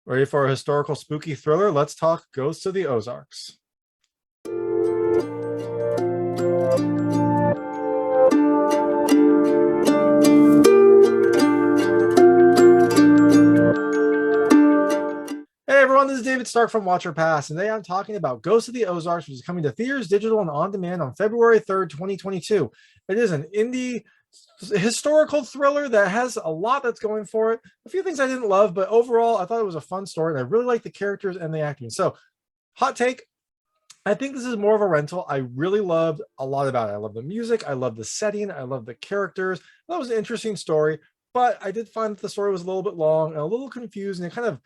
Ready for a historical spooky thriller? Let's talk Ghosts of the Ozarks. Hey everyone, this is David Stark from Watcher Pass, and today I'm talking about Ghosts of the Ozarks, which is coming to theaters, digital, and on demand on February 3rd, 2022. It is an indie historical thriller that has a lot that's going for it. A few things I didn't love, but overall, I thought it was a fun story, and I really like the characters and the acting. So, hot take, I think this is more of a rental. I really loved a lot about it. I love the music, I love the setting, I love the characters. That was an interesting story, but I did find that the story was a little bit long and a little confused, and it kind of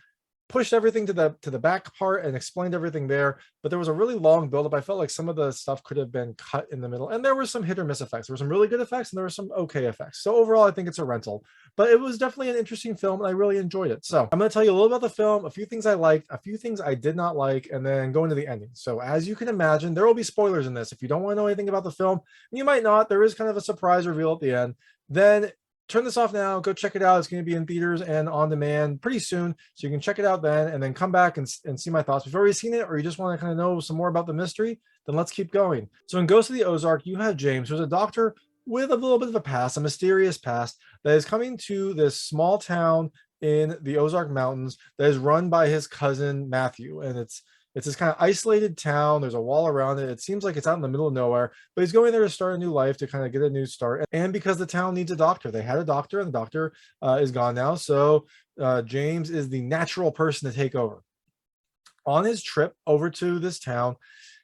pushed everything to the back part and explained everything there, but there was a really long buildup. I felt like some of the stuff could have been cut in the middle, and there were some hit or miss effects. There were some really good effects and there were some okay effects. So overall, I think it's a rental, but it was definitely an interesting film and I really enjoyed it. So I'm going to tell you a little about the film, a few things I liked, a few things I did not like, and then go into the ending. So as you can imagine, there will be spoilers in this. If you don't want to know anything about the film, you might not. There is kind of a surprise reveal at the end. Then turn this off now, go check it out. It's going to be in theaters and on demand pretty soon, so you can check it out then and then come back and see my thoughts. If you've already seen it or you just want to kind of know some more about the mystery, then let's keep going. So in Ghost of the Ozark, you have James, who's a doctor with a little bit of a past, a mysterious past, that is coming to this small town in the Ozark Mountains that is run by his cousin Matthew, and it's this kind of isolated town. There's a wall around it. It seems like it's out in the middle of nowhere, but he's going there to start a new life, to kind of get a new start. And because the town needs a doctor, they had a doctor and the doctor is gone now. So James is the natural person to take over. On his trip over to this town,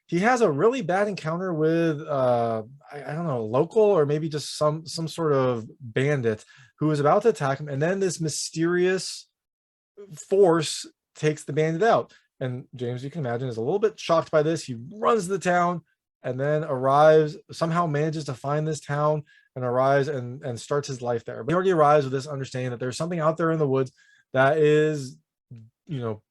he has a really bad encounter with I don't know, a local or maybe just some sort of bandit who is about to attack him. And then this mysterious force takes the bandit out. And James, you can imagine, is a little bit shocked by this. He runs to the town and then arrives, somehow manages to find this town and arrives and starts his life there. But he already arrives with this understanding that there's something out there in the woods that is, you know,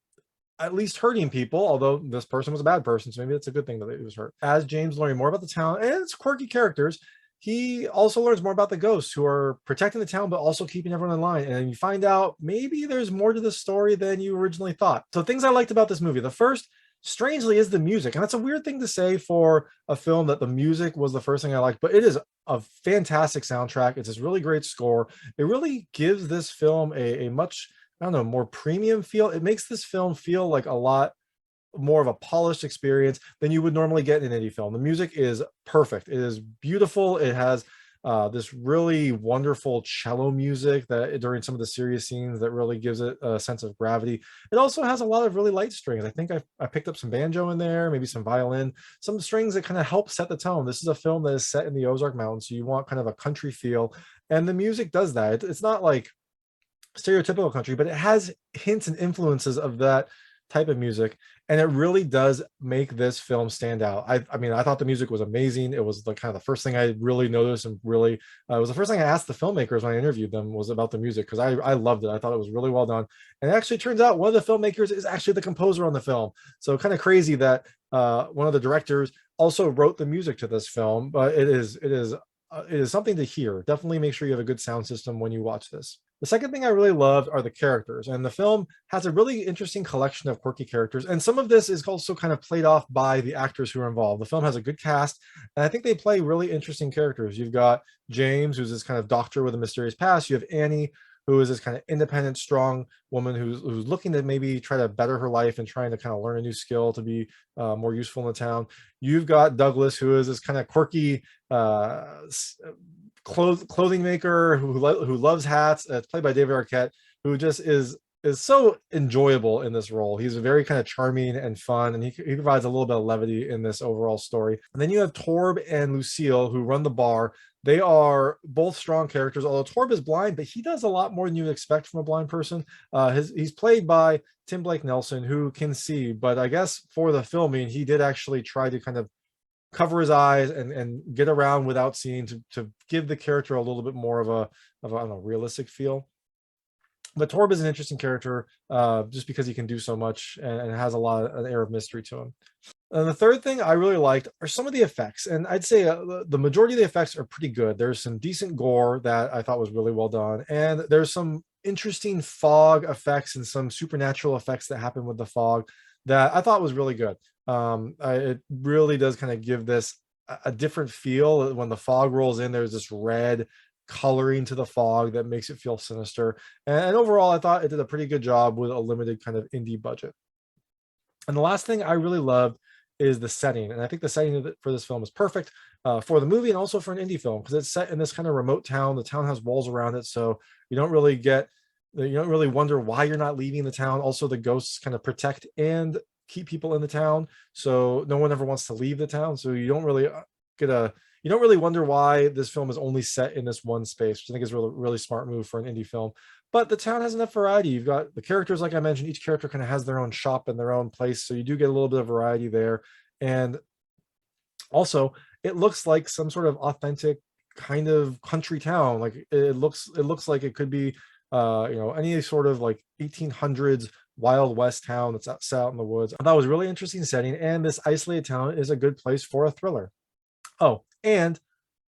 at least hurting people, although this person was a bad person, so maybe it's a good thing that he was hurt. As James learning more about the town and its quirky characters, he also learns more about the ghosts who are protecting the town, but also keeping everyone in line. And you find out maybe there's more to the story than you originally thought. So things I liked about this movie. The first, strangely, is the music. And that's a weird thing to say for a film, that the music was the first thing I liked, but it is a fantastic soundtrack. It's this really great score. It really gives this film a much, I don't know, more premium feel. It makes this film feel like a lot more of a polished experience than you would normally get in an indie film. The music is perfect. It is beautiful. It has this really wonderful cello music that during some of the serious scenes that really gives it a sense of gravity. It also has a lot of really light strings. I think I picked up some banjo in there, maybe some violin, some strings that kind of help set the tone. This is a film that is set in the Ozark Mountains, so you want kind of a country feel, and the music does that. It's not like stereotypical country, but it has hints and influences of that type of music, and it really does make this film stand out. I mean, I thought the music was amazing. It was the kind of the first thing I really noticed, and really it was the first thing I asked the filmmakers when I interviewed them, was about the music, because I loved it. I thought it was really well done, and it actually turns out one of the filmmakers is actually the composer on the film. So kind of crazy that one of the directors also wrote the music to this film. But it is something to hear. Definitely make sure you have a good sound system when you watch this. The second thing I really loved are the characters, and the film has a really interesting collection of quirky characters, and some of this is also kind of played off by the actors who are involved. The film has a good cast, and I think they play really interesting characters. You've got James, who's this kind of doctor with a mysterious past. You have Annie, who is this kind of independent, strong woman who's looking to maybe try to better her life and trying to kind of learn a new skill to be more useful in the town. You've got Douglas, who is this kind of quirky clothing maker who loves hats. It's played by David Arquette, who just is so enjoyable in this role. He's very kind of charming and fun, and he provides a little bit of levity in this overall story. And then you have Torb and Lucille, who run the bar. They are both strong characters, although Torb is blind, but he does a lot more than you would expect from a blind person. He's played by Tim Blake Nelson, who can see, but I guess for the filming, he did actually try to kind of cover his eyes and get around without seeing, to give the character a little bit more of a I don't know, realistic feel. But Torb is an interesting character just because he can do so much and has a lot of an air of mystery to him. And the third thing I really liked are some of the effects, and I'd say the majority of the effects are pretty good. There's some decent gore that I thought was really well done, and there's some interesting fog effects and some supernatural effects that happen with the fog that I thought was really good. It really does kind of give this a different feel when the fog rolls in. There's this red coloring to the fog that makes it feel sinister. And overall, I thought it did a pretty good job with a limited kind of indie budget. And the last thing I really loved is the setting. And I think the setting for this film is perfect for the movie and also for an indie film because it's set in this kind of remote town. The town has walls around it. So you don't really wonder why you're not leaving the town. Also, the ghosts kind of protect and keep people in the town. So no one ever wants to leave the town. So you don't really you don't really wonder why this film is only set in this one space, which I think is a really, really smart move for an indie film. But the town has enough variety. You've got the characters, like I mentioned, each character kind of has their own shop and their own place. So you do get a little bit of variety there. And also, it looks like some sort of authentic kind of country town. Like it looks like it could be any sort of like 1800s Wild West town that's out in the woods. I thought it was a really interesting setting, and this isolated town is a good place for a thriller. Oh, and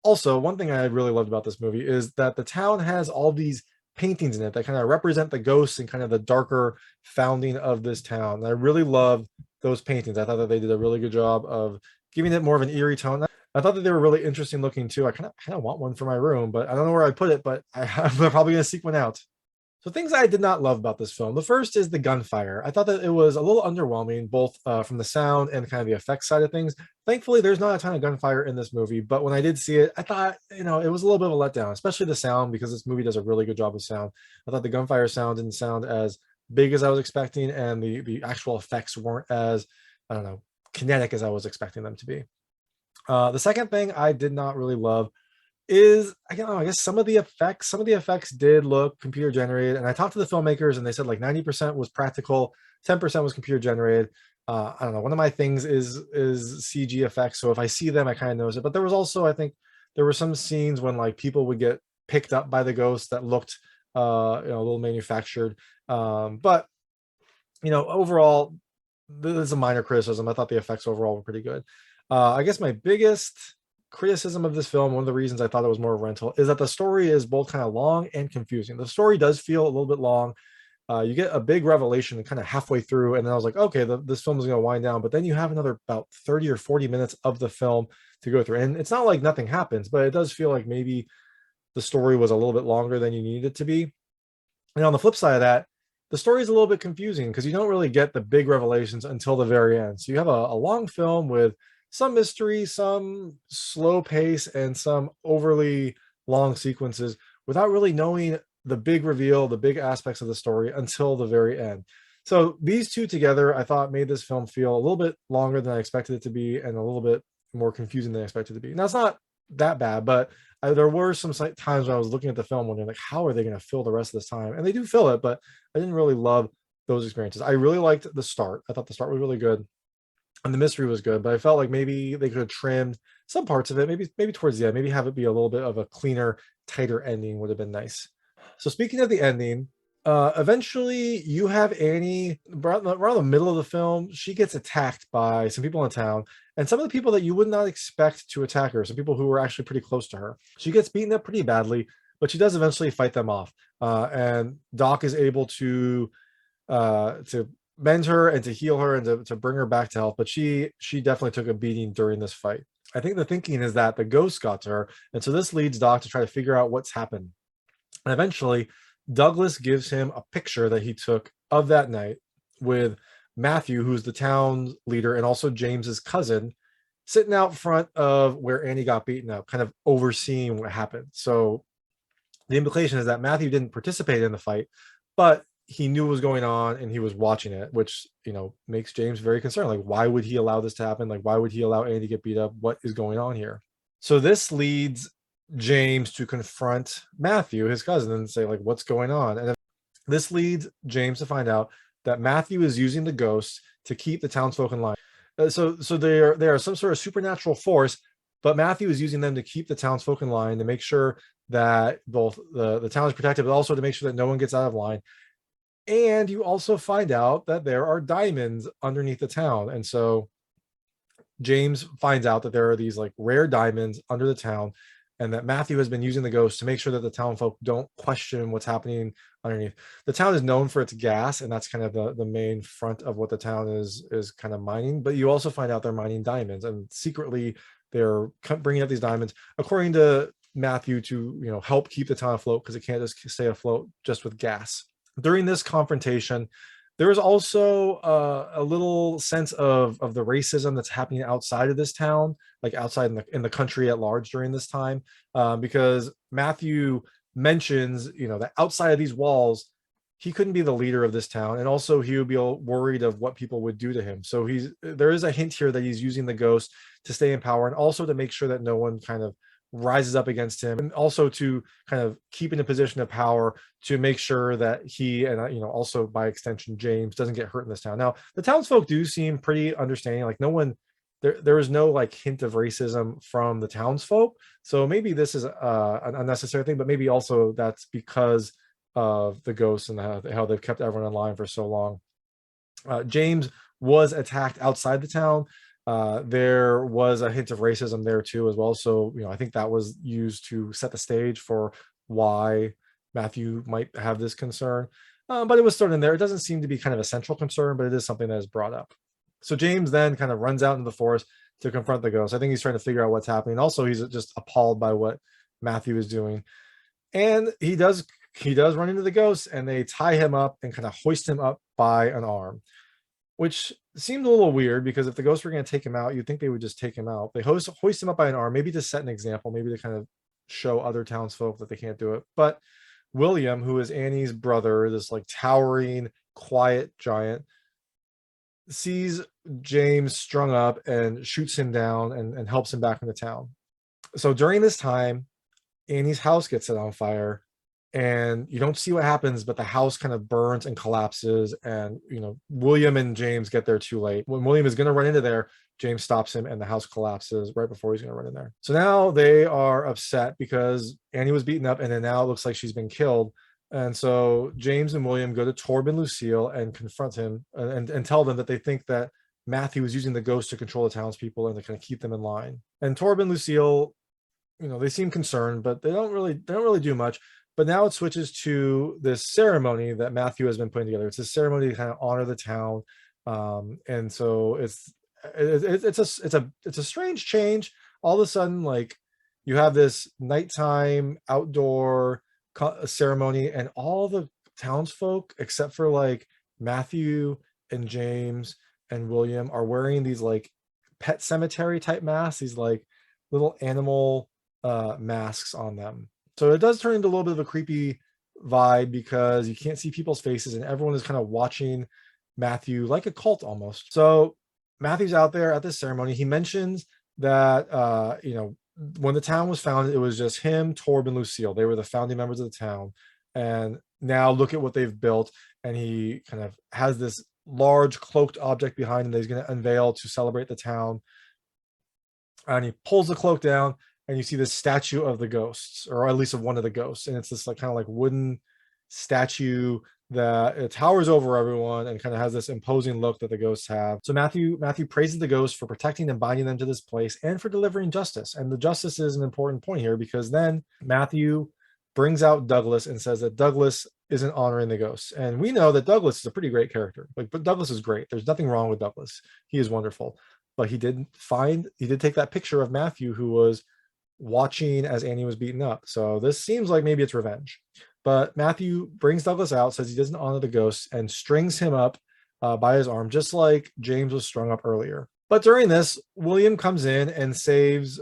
also one thing I really loved about this movie is that the town has all these paintings in it that kind of represent the ghosts and kind of the darker founding of this town. And I really loved those paintings. I thought that they did a really good job of giving it more of an eerie tone. I thought that they were really interesting looking too. I kind of want one for my room, but I don't know where I'd put it, but I'm probably going to seek one out. So things I did not love about this film. The first is the gunfire. I thought that it was a little underwhelming, both from the sound and kind of the effects side of things. Thankfully, there's not a ton of gunfire in this movie, but when I did see it, I thought, it was a little bit of a letdown, especially the sound, because this movie does a really good job of sound. I thought the gunfire sound didn't sound as big as I was expecting, and the actual effects weren't as, I don't know, kinetic as I was expecting them to be. The second thing I did not really love is, I guess some of the effects did look computer generated, and I talked to the filmmakers and they said like 90% was practical, 10% was computer generated. I don't know, one of my things is CG effects, so if I see them I kind of notice it. But there was also, I think there were some scenes when like people would get picked up by the ghost that looked a little manufactured. But overall, this is a minor criticism. I thought the effects overall were pretty good. I guess my biggest criticism of this film, one of the reasons I thought it was more of a rental, is that the story is both kind of long and confusing. The story does feel a little bit long. You get a big revelation kind of halfway through, and then I was like, okay, this film is going to wind down. But then you have another about 30 or 40 minutes of the film to go through. And it's not like nothing happens, but it does feel like maybe the story was a little bit longer than you needed it to be. And on the flip side of that, the story is a little bit confusing because you don't really get the big revelations until the very end. So you have a long film with some mystery, some slow pace, and some overly long sequences without really knowing the big reveal, the big aspects of the story until the very end. So these two together, I thought, made this film feel a little bit longer than I expected it to be and a little bit more confusing than I expected it to be. Now, it's not that bad, but there were some times when I was looking at the film wondering, like, how are they going to fill the rest of this time? And they do fill it, but I didn't really love those experiences. I really liked the start. I thought the start was really good and the mystery was good, but I felt like maybe they could have trimmed some parts of it, maybe towards the end, maybe have it be a little bit of a cleaner, tighter ending would have been nice. So speaking of the ending, eventually you have Annie around the middle of the film. She gets attacked by some people in town, and some of the people that you would not expect to attack her, some people who were actually pretty close to her. She gets beaten up pretty badly, but she does eventually fight them off. And Doc is able to mend her and to heal her and to bring her back to health. But she definitely took a beating during this fight. I think the thinking is that the ghost got to her, and so this leads Doc to try to figure out what's happened. And eventually, Douglas gives him a picture that he took of that night with Matthew, who's the town leader, and also James's cousin, sitting out front of where Annie got beaten up, kind of overseeing what happened. So the implication is that Matthew didn't participate in the fight, but he knew what was going on and he was watching it, which, makes James very concerned. Like, why would he allow this to happen? Like, why would he allow Annie to get beat up? What is going on here? So this leads James to confront Matthew, his cousin, and say, like, what's going on? And this leads James to find out that Matthew is using the ghosts to keep the townsfolk in line. So they are some sort of supernatural force, but Matthew is using them to keep the townsfolk in line, to make sure that both the town is protected, but also to make sure that no one gets out of line. And you also find out that there are diamonds underneath the town. And so James finds out that there are these like rare diamonds under the town, and that Matthew has been using the ghost to make sure that the town folk don't question what's happening underneath. The town is known for its gas, and that's kind of the main front of what the town is kind of mining. But you also find out they're mining diamonds, and secretly they're bringing up these diamonds, according to Matthew, to help keep the town afloat, because it can't just stay afloat just with gas. During this confrontation, there is also a little sense of the racism that's happening outside of this town, like outside in the country at large during this time, because Matthew mentions, that outside of these walls, he couldn't be the leader of this town, and also he would be worried of what people would do to him. So there is a hint here that he's using the ghost to stay in power, and also to make sure that no one kind of rises up against him, and also to kind of keep in a position of power to make sure that he and also by extension James doesn't get hurt in this town. Now the townsfolk do seem pretty understanding, like no one there is no like hint of racism from the townsfolk, so maybe this is an unnecessary thing, but maybe also that's because of the ghosts and how they've kept everyone in line for so long. James was attacked outside the town. There was a hint of racism there too as well, so I think that was used to set the stage for why Matthew might have this concern, but it was still in there. It doesn't seem to be kind of a central concern, but it is something that is brought up. So James then kind of runs out into the forest to confront the ghost. I think he's trying to figure out what's happening. Also, he's just appalled by what Matthew is doing, and he does run into the ghost, and they tie him up and kind of hoist him up by an arm, which seemed a little weird, because if the ghosts were going to take him out, you'd think they would just take him out. They hoist him up by an arm, maybe to set an example, maybe to kind of show other townsfolk that they can't do it. But William, who is Annie's brother, this like towering, quiet giant, sees James strung up and shoots him down and helps him back into town. So during this time, Annie's house gets set on fire, and you don't see what happens, but the house kind of burns and collapses, and William and James get there too late. When William is going to run into there, James stops him, and the house collapses right before he's going to run in there. So now they are upset because Annie was beaten up, and then now it looks like she's been killed. And so James and William go to Torb and Lucille and confront him and tell them that they think that Matthew is using the ghost to control the townspeople and to kind of keep them in line. And Torb and Lucille, they seem concerned, but they don't really do much. But now it switches to this ceremony that Matthew has been putting together. It's a ceremony to kind of honor the town, and so it's a strange change. All of a sudden, like, you have this nighttime outdoor ceremony, and all the townsfolk except for like Matthew and James and William are wearing these like pet cemetery type masks, these like little animal masks on them. So it does turn into a little bit of a creepy vibe, because you can't see people's faces and everyone is kind of watching Matthew like a cult almost. So Matthew's out there at this ceremony. He mentions that when the town was founded, it was just him, Torb, and Lucille. They were the founding members of the town, and now look at what they've built. And he kind of has this large cloaked object behind him that he's going to unveil to celebrate the town, and he pulls the cloak down, and you see this statue of the ghosts, or at least of one of the ghosts, and it's this like kind of like wooden statue that it towers over everyone and kind of has this imposing look that the ghosts have. So Matthew praises the ghosts for protecting and binding them to this place and for delivering justice. And the justice is an important point here, because then Matthew brings out Douglas and says that Douglas isn't honoring the ghosts. And we know that Douglas is a pretty great character. But Douglas is great. There's nothing wrong with Douglas. He is wonderful. But he did take that picture of Matthew, who was watching as Annie was beaten up. So this seems like maybe it's revenge. But Matthew brings Douglas out, says he doesn't honor the ghosts, and strings him up by his arm, just like James was strung up earlier. But during this, William comes in and saves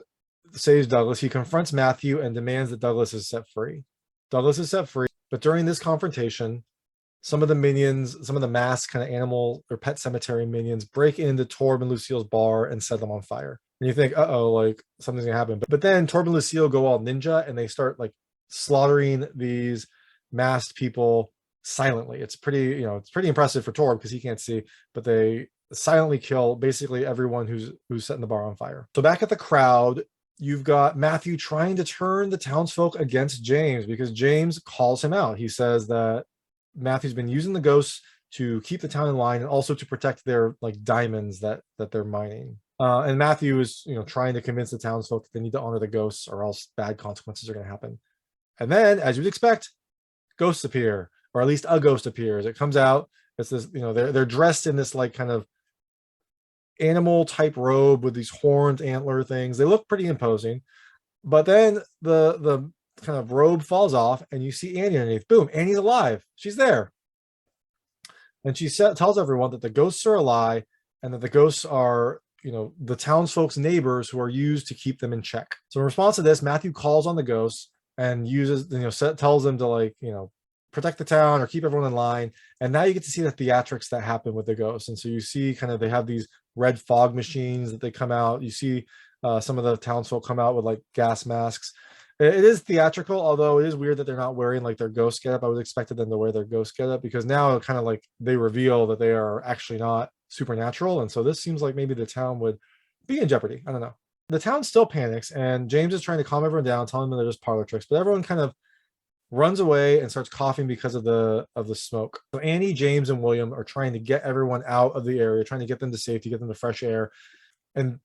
Douglas. He confronts Matthew and demands that Douglas is set free. Douglas is set free, but during this confrontation, some of the minions, some of the masked kind of animal or pet cemetery minions, break into Torb and Lucille's bar and set them on fire. And you think, uh-oh, like something's gonna happen. But then Torb and Lucille go all ninja, and they start like slaughtering these masked people silently. It's pretty impressive for Torb, because he can't see, but they silently kill basically everyone who's setting the bar on fire. So back at the crowd, you've got Matthew trying to turn the townsfolk against James, because James calls him out. He says that Matthew's been using the ghosts to keep the town in line and also to protect their like diamonds that they're mining. And Matthew is, trying to convince the townsfolk that they need to honor the ghosts or else bad consequences are going to happen. And then, as you'd expect, ghosts appear, or at least a ghost appears. It comes out. It's this, they're dressed in this like kind of animal type robe with these horned antler things. They look pretty imposing. But then the kind of robe falls off, and you see Annie underneath. Boom, Annie's alive. She's there. And she tells everyone that the ghosts are a lie, and that the ghosts are, the townsfolk's neighbors who are used to keep them in check. So in response to this, Matthew calls on the ghosts and uses, tells them to like, protect the town or keep everyone in line. And now you get to see the theatrics that happen with the ghosts. And so you see kind of, they have these red fog machines that they come out. You see some of the townsfolk come out with like gas masks. It is theatrical, although it is weird that they're not wearing like their ghost getup. I would expected them to wear their ghost getup, because now kind of like they reveal that they are actually not supernatural. And so this seems like maybe the town would be in jeopardy. I don't know. The town still panics, and James is trying to calm everyone down, telling them they're just parlor tricks, but everyone kind of runs away and starts coughing because of the smoke. So Annie, James, and William are trying to get everyone out of the area, trying to get them to safety, get them to fresh air. And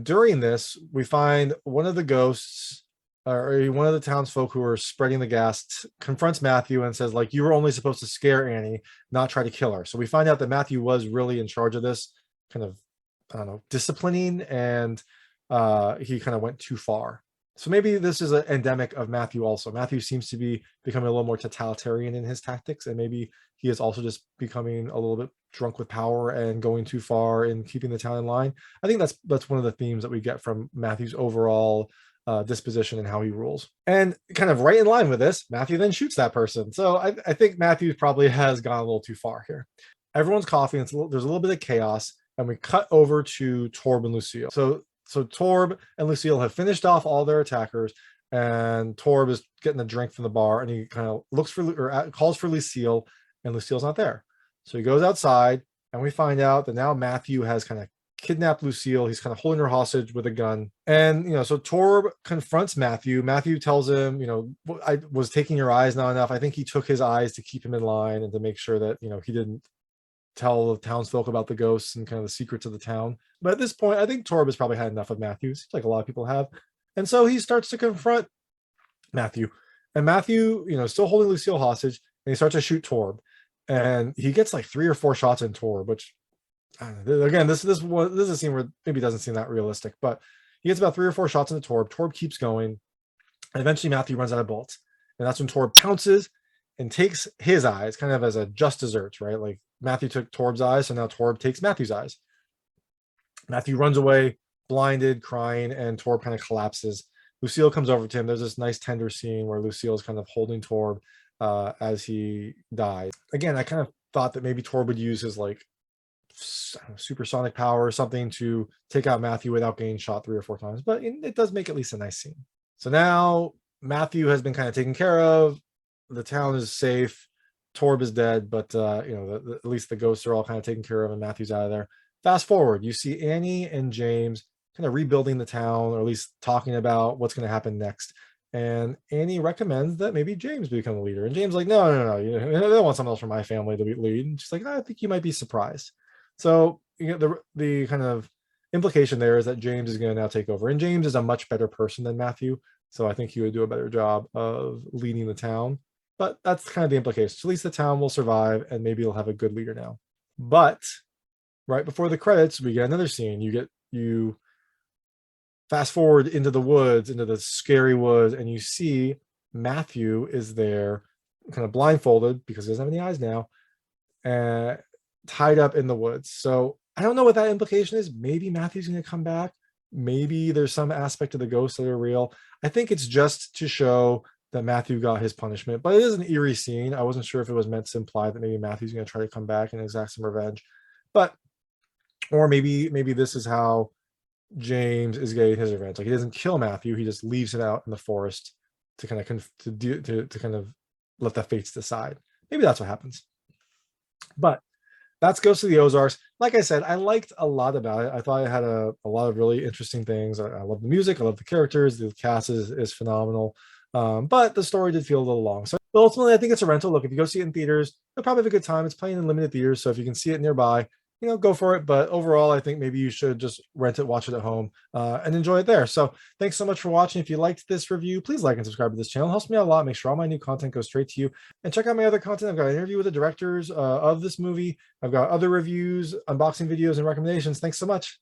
during this, we find one of the ghosts, or one of the townsfolk who are spreading the gas, confronts Matthew and says, like, you were only supposed to scare Annie, not try to kill her. So we find out that Matthew was really in charge of this kind of, I don't know, disciplining, and he kind of went too far. So maybe this is an endemic of Matthew also. Matthew seems to be becoming a little more totalitarian in his tactics, and maybe he is also just becoming a little bit drunk with power and going too far in keeping the town in line. I think that's one of the themes that we get from Matthew's overall disposition and how he rules. And kind of right in line with this, Matthew then shoots that person. So I think Matthew probably has gone a little too far here. Everyone's coughing. There's a little bit of chaos, and we cut over to Torb and Lucille. So Torb and Lucille have finished off all their attackers, and Torb is getting a drink from the bar, and he kind of looks for or calls for Lucille, and Lucille's not there. So he goes outside, and we find out that now Matthew has kind of kidnapped Lucille. He's kind of holding her hostage with a gun. And, so Torb confronts Matthew. Matthew tells him, I was taking your eyes not enough. I think he took his eyes to keep him in line and to make sure that, he didn't tell the townsfolk about the ghosts and kind of the secrets of the town. But at this point, I think Torb has probably had enough of Matthew. Seems like a lot of people have. And so he starts to confront Matthew. And Matthew, still holding Lucille hostage, and he starts to shoot Torb. And he gets like 3 or 4 shots in Torb, which, again, this is a scene where maybe doesn't seem that realistic, but he gets about 3 or 4 shots into Torb. Torb keeps going, and eventually Matthew runs out of bullets, and that's when Torb pounces and takes his eyes, kind of as a just desserts, right? Like Matthew took Torb's eyes, so now Torb takes Matthew's eyes. Matthew runs away, blinded, crying, and Torb kind of collapses. Lucille comes over to him. There's this nice tender scene where Lucille is kind of holding Torb as he dies. Again, I kind of thought that maybe Torb would use his like supersonic power or something to take out Matthew without getting shot 3 or 4 times, but it does make at least a nice scene. So now Matthew has been kind of taken care of. The town is safe. Torb is dead, but at least the ghosts are all kind of taken care of, and Matthew's out of there. Fast forward, you see Annie and James kind of rebuilding the town, or at least talking about what's going to happen next. And Annie recommends that maybe James become the leader, and James is like, no, I don't want someone else from my family to be lead. And she's like, I think you might be surprised. So the kind of implication there is that James is going to now take over, and James is a much better person than Matthew, so I think he would do a better job of leading the town. But that's kind of the implication. So at least the town will survive, and maybe it'll have a good leader now. But right before the credits, we get another scene. You fast forward into the woods, into the scary woods, and you see Matthew is there, kind of blindfolded because he doesn't have any eyes now, tied up in the woods. So I don't know what that implication is. Maybe Matthew's going to come back. Maybe there's some aspect of the ghosts that are real. I think it's just to show that Matthew got his punishment, but it is an eerie scene. I wasn't sure if it was meant to imply that maybe Matthew's going to try to come back and exact some revenge, or maybe this is how James is getting his revenge. Like, he doesn't kill Matthew, he just leaves him out in the forest to kind of let the fates decide. Maybe that's what happens. But that's Ghosts of the Ozarks. Like I said, I liked a lot about it. I thought it had a lot of really interesting things. I love the music, I love the characters, the cast is phenomenal. But the story did feel a little long. So ultimately, I think it's a rental. Look, if you go see it in theaters, you'll probably have a good time. It's playing in limited theaters, so if you can see it nearby, go for it. But overall, I think maybe you should just rent it, watch it at home, and enjoy it there. So thanks so much for watching. If you liked this review, please like and subscribe to this channel. It helps me out a lot. Make sure all my new content goes straight to you. And check out my other content. I've got an interview with the directors of this movie. I've got other reviews, unboxing videos, and recommendations. Thanks so much.